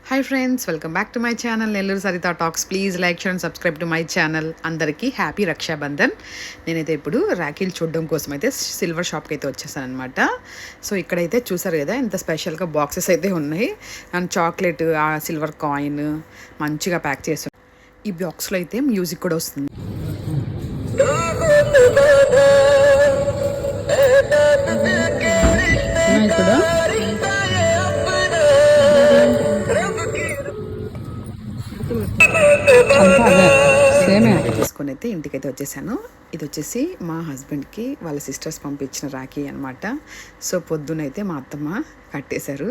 Hi friends, welcome back to my channel Nellore Saritha talks. Please like share and subscribe to my channel. అందరికీ happy Rakshabandhan. నేనైతే ఇప్పుడు రాఖీలు చూడడం కోసం అయితే సిల్వర్ షాప్కి అయితే వచ్చేసాను అనమాట. సో ఇక్కడైతే చూసారు కదా ఎంత స్పెషల్గా బాక్సెస్ అయితే ఉన్నాయి. అండ్ చాక్లెట్, ఆ సిల్వర్ కాయిన్ మంచిగా ప్యాక్ చేసి ఈ బాక్స్లో అయితే మ్యూజిక్ కూడా వస్తుంది. ఇప్పుడు తీసుకొని అయితే ఇంటికైతే వచ్చేసాను. ఇది వచ్చేసి మా హస్బెండ్కి వాళ్ళ సిస్టర్స్ పంపించిన రాఖీ అనమాట. సో పొద్దునైతే మా అత్తమ్మ కట్టేశారు.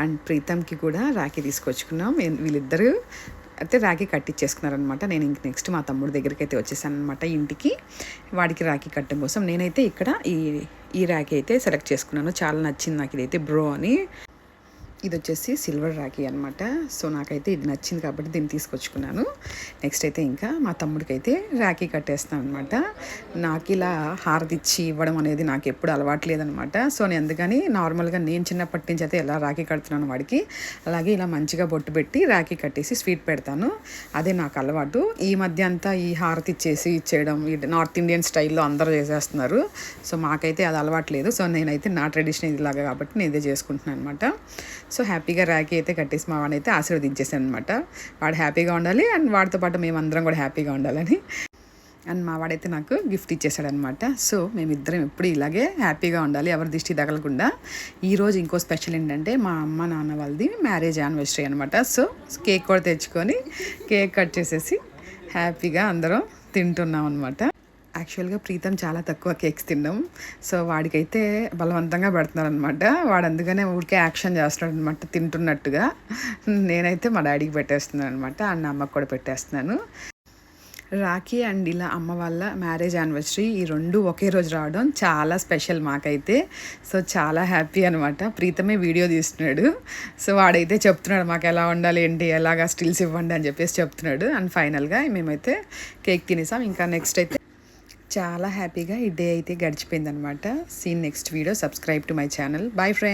అండ్ ప్రీతంకి కూడా రాఖీ తీసుకొచ్చుకున్నాం. వీళ్ళిద్దరూ అయితే రాఖీ కట్టించేసుకున్నారనమాట. నేను ఇంక నెక్స్ట్ మా తమ్ముడి దగ్గరికి అయితే వచ్చేసాను అనమాట ఇంటికి. వాడికి రాఖీ కట్టడం కోసం నేనైతే ఇక్కడ ఈ రాఖీ అయితే సెలెక్ట్ చేసుకున్నాను. చాలా నచ్చింది నాకు ఇదైతే బ్రో అని. ఇది వచ్చేసి సిల్వర్ రాఖీ అనమాట. సో నాకైతే ఇది నచ్చింది కాబట్టి దీన్ని తీసుకొచ్చుకున్నాను. నెక్స్ట్ అయితే ఇంకా మా తమ్ముడికి అయితే రాఖీ కట్టేస్తాను అనమాట. నాకు ఇలా హారతి ఇచ్చి ఇవ్వడం అనేది నాకు ఎప్పుడు అలవాటు లేదనమాట. సో నేను అందుకని నార్మల్గా నేను చిన్నప్పటి నుంచి అయితే ఎలా రాఖీ కడుతున్నాను వాడికి, అలాగే ఇలా మంచిగా బొట్టు పెట్టి రాఖీ కట్టేసి స్వీట్ పెడతాను. అదే నాకు అలవాటు. ఈ మధ్య అంతా ఈ హారతి ఇచ్చేయడం ఈ నార్త్ ఇండియన్ స్టైల్లో అందరూ చేసేస్తున్నారు. సో మాకైతే అది అలవాటు లేదు. సో నేనైతే నా ట్రెడిషన్ ఇదిలాగా కాబట్టి నేను ఇదే చేసుకుంటున్నాను అనమాట. సో హ్యాపీగా రాఖీ అయితే కట్టేసి మా వాడిని అయితే ఆశీర్వదించేసాను అనమాట. వాడు హ్యాపీగా ఉండాలి అండ్ వాడితో పాటు మేమందరం కూడా హ్యాపీగా ఉండాలని. అండ్ మా వాడైతే నాకు గిఫ్ట్ ఇచ్చేసాడనమాట. సో మేమిద్దరం ఎప్పుడు ఇలాగే హ్యాపీగా ఉండాలి, ఎవరి దిష్టి తగలకుండా. ఈరోజు ఇంకో స్పెషల్ ఏంటంటే మా అమ్మ నాన్న వాళ్ళది మ్యారేజ్ యానివర్సరీ అనమాట. సో కేక్ కూడా తెచ్చుకొని కేక్ కట్ చేసేసి హ్యాపీగా అందరం తింటున్నాం అనమాట. యాక్చువల్గా ప్రీతం చాలా తక్కువ కేక్స్ తిన్నాం. సో వాడికైతే బలవంతంగా పెడుతున్నారనమాట. వాడు అందుకనే ఊరికే యాక్షన్ చేస్తున్నాడు అనమాట తింటున్నట్టుగా. నేనైతే మా డాడీకి పెట్టేస్తున్నాను అనమాట. అండ్ అమ్మకు కూడా పెట్టేస్తున్నాను. రాఖీ అండ్ ఇలా అమ్మ వాళ్ళ మ్యారేజ్ యానివర్సరీ ఈ రెండు ఒకే రోజు రావడం చాలా స్పెషల్ మాకైతే. సో చాలా హ్యాపీ అనమాట. ప్రీతమే వీడియో తీస్తున్నాడు. సో వాడైతే చెప్తున్నాడు మాకు ఎలా ఉండాలి ఏంటి, ఎలాగా స్టిల్స్ ఇవ్వండి అని చెప్పేసి చెప్తున్నాడు. అండ్ ఫైనల్గా మేమైతే కేక్ తినేసాం. ఇంకా నెక్స్ట్ అయితే చాలా హ్యాపీగా ఈ డే అయితే గడిచిపోయింది అనమాట. See next video. Subscribe to my channel. Bye friends.